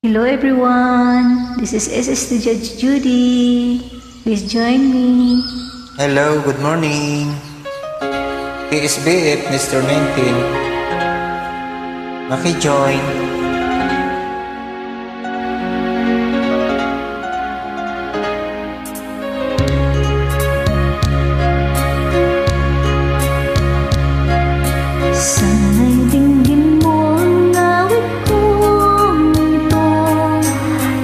Hello everyone, this is SST Judge Judy. Please join me. Hello, good morning. PSBF Mr. 19. Maki-join. Sana'y dinggin mo ang awit kong ito,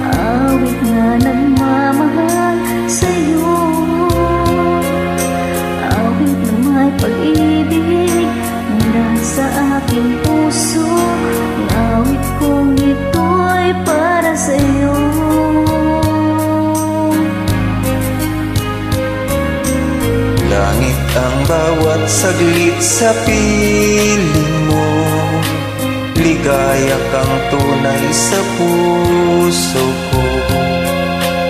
awit na nagmamahal sa'yo, awit na may pag-ibig mula sa aking puso. Ang awit kong ito'y para sa'yo. Langit ang bawat saglit sa piling mo, ligaya kang tunay sa puso ko.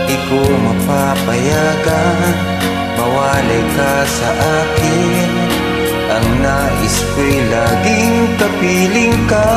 Di ko mapapayagan, mawalay ka sa akin. Ang nais ko'y laging kapiling ka.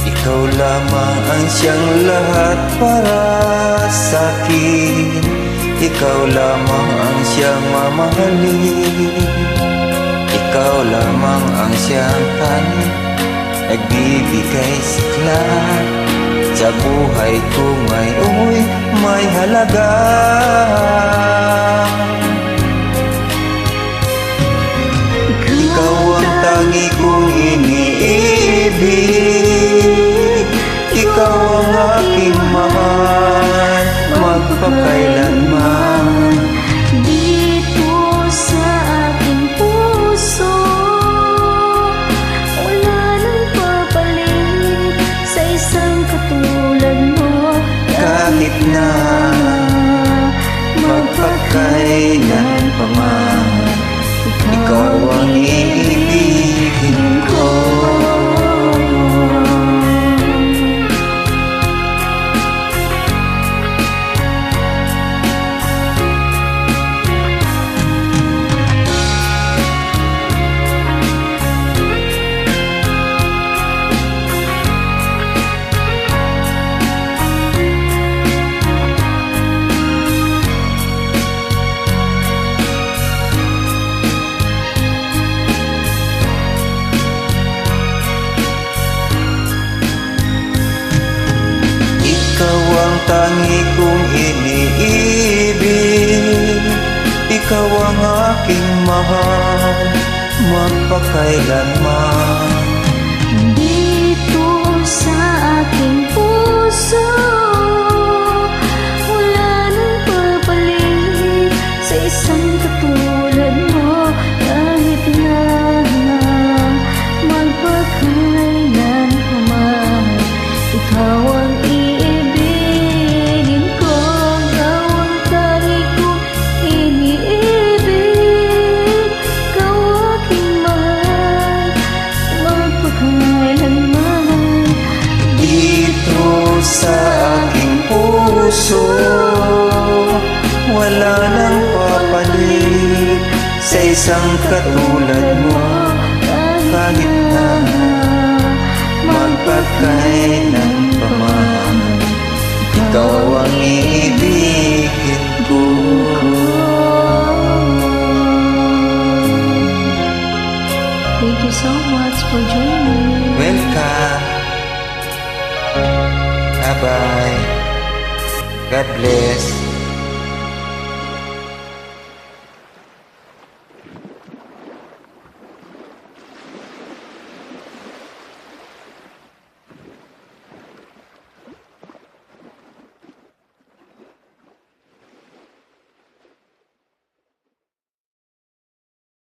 Ikaw lamang ang siyang lahat para sa'kin. Ikaw lamang ang siyang mamahalin. Ikaw lamang ang siyang tanging nagbibigay sigla sa buhay ko ngayon'y may halaga. Ikaw ang tangi kong iniibig, ikaw ang aking mahal, magpakailanman. Dito sa aking puso, wala nang papalit sa isang katulad mo. Kahit na magpakailan pa man, ikaw ang iibigin ko. Ikaw ang tangi kong iniibig, ikaw ang aking mahal, magpakailanman. Dito sa aking puso, wala nang papalit sa isang katulad mo. Kahit na magpakailan pa man, ikaw ang iibigin ko. Ikaw ang tangi kong iniibig, ikaw aking mahal, magpakailanman. Dito sa aking puso, wala nang papalit sa isang katulad mo. Kahit na magpakailan pa man, ikaw ang iibigin ko. Thank you so much for joining. Welcome. Bye-bye. God bless.